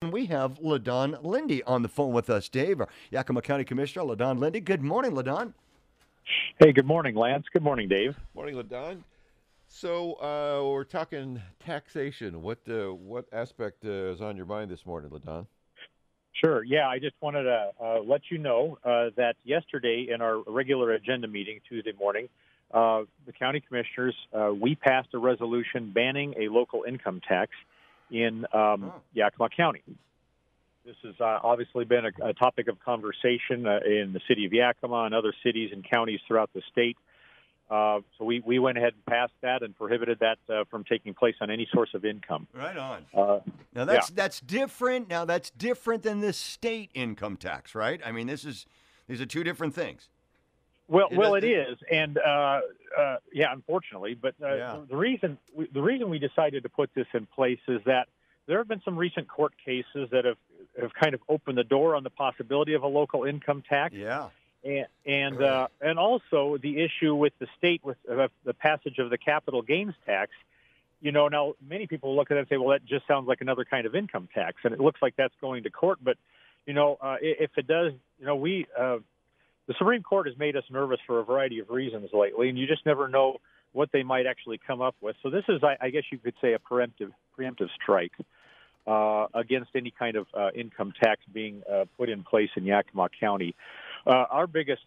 We have LaDon Linde on the phone with us. Dave, our Yakima County Commissioner, LaDon Linde. Good morning, LaDon. Hey, good morning, Lance. Good morning, Dave. Morning, LaDon. So we're talking taxation. What aspect is on your mind this morning, LaDon? Sure. Yeah, I just wanted to let you know that yesterday in our regular agenda meeting, Tuesday morning, the county commissioners, we passed a resolution banning a local income tax in Yakima County. This has obviously been a topic of conversation in the city of Yakima and other cities and counties throughout the state. So we went ahead and passed that and prohibited that from taking place on any source of income. Right on. Now that's different. Now that's different than the state income tax, right? I mean, these are two different things. Well, it is, and yeah, unfortunately. But the reason we decided to put this in place is that there have been some recent court cases that have kind of opened the door on the possibility of a local income tax. Yeah. And also the issue with the state with the passage of the capital gains tax. You know, now many people look at it and say, well, that just sounds like another kind of income tax, and it looks like that's going to court. But you know, if it does, you know, the Supreme Court has made us nervous for a variety of reasons lately, and you just never know what they might actually come up with. So this is, I guess you could say, a preemptive strike against any kind of income tax being put in place in Yakima County. Our biggest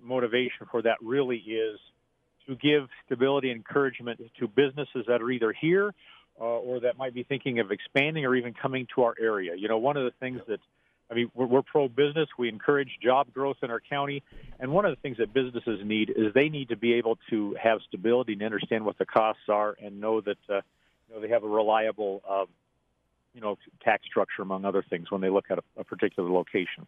motivation for that really is to give stability and encouragement to businesses that are either here or that might be thinking of expanding or even coming to our area. You know, one of the things that, I mean, we're pro-business. We encourage job growth in our county. And one of the things that businesses need is they need to be able to have stability and understand what the costs are and know that you know, they have a reliable you know, tax structure, among other things, when they look at a particular location.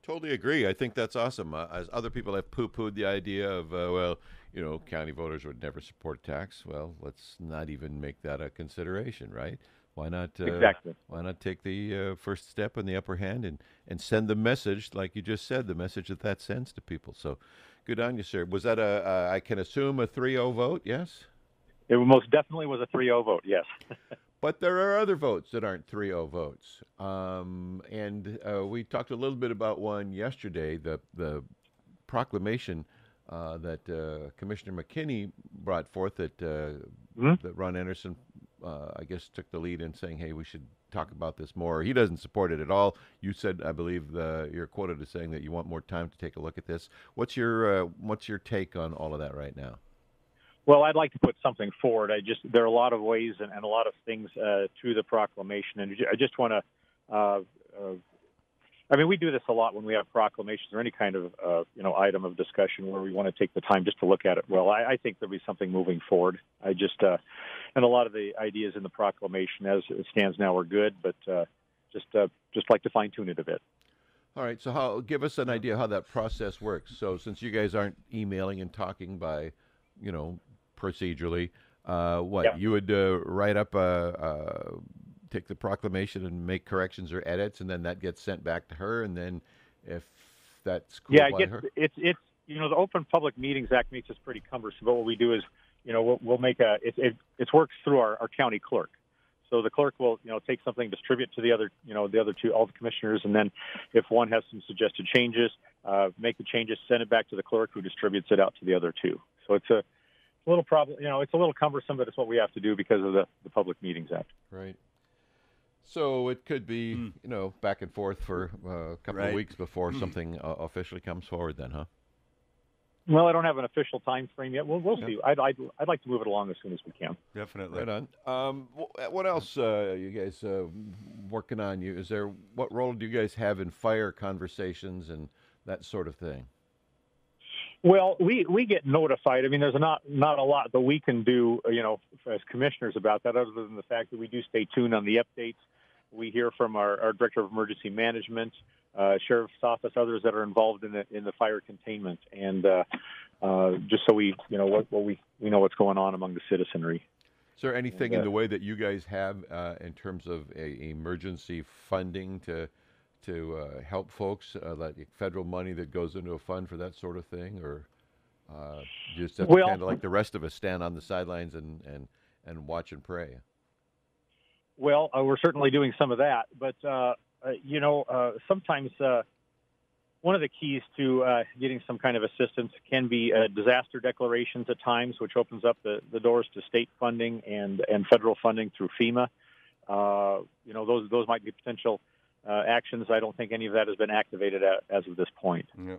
Totally agree. I think that's awesome. As other people have poo-pooed the idea of, well, you know, county voters would never support tax. Well, let's not even make that a consideration, right? Why not? Exactly. Why not take the first step in the upper hand and send the message, like you just said, the message that sends to people. So, good on you, sir. Was that I can assume, a 3-0 vote? Yes. It most definitely was a 3-0 vote. Yes. But there are other votes that aren't 3-0 votes. And we talked a little bit about one yesterday, the proclamation that Commissioner McKinney brought forth that Ron Anderson, I guess, took the lead in saying, hey, we should talk about this more. He doesn't support it at all. You said, I believe, you're quoted as saying that you want more time to take a look at this. What's your take on all of that right now? Well, I'd like to put something forward. There are a lot of ways and a lot of things to the proclamation, and I just want to. I mean, we do this a lot when we have proclamations or any kind of you know, item of discussion where we want to take the time just to look at it. Well, I think there'll be something moving forward. And a lot of the ideas in the proclamation as it stands now are good, but just like to fine tune it a bit. All right. So, give us an idea how that process works. So, since you guys aren't emailing and talking by, you know, procedurally, you would write up take the proclamation and make corrections or edits, and then that gets sent back to her, and then if that's cool by her? It's you know, the Open Public Meetings Act makes us pretty cumbersome. But what we do is, you know, we'll make it works through our county clerk. So the clerk will, you know, take something, distribute to the other two, all the commissioners, and then if one has some suggested changes, make the changes, send it back to the clerk, who distributes it out to the other two. So it's a little problem, you know, it's a little cumbersome, but it's what we have to do because of the Public Meetings Act. Right. So it could be, you know, back and forth for a couple of weeks before something officially comes forward then, huh? Well, I don't have an official time frame yet. We'll see. I'd like to move it along as soon as we can. Definitely. Right on. What else you guys working on? What role do you guys have in fire conversations and that sort of thing? Well, we get notified. I mean, there's not a lot that we can do, you know, as commissioners about that, other than the fact that we do stay tuned on the updates. We hear from our Director of Emergency Management, Sheriff's Office, others that are involved in the fire containment, and just so we, you know, we know what's going on among the citizenry. Is there anything in the way that you guys have in terms of emergency funding to help folks, like federal money that goes into a fund for that sort of thing, or just have to kind of like the rest of us stand on the sidelines and watch and pray? Well, we're certainly doing some of that, but sometimes one of the keys to getting some kind of assistance can be disaster declarations at times, which opens up the doors to state funding and federal funding through FEMA. Those might be potential actions. I don't think any of that has been activated as of this point. Yeah.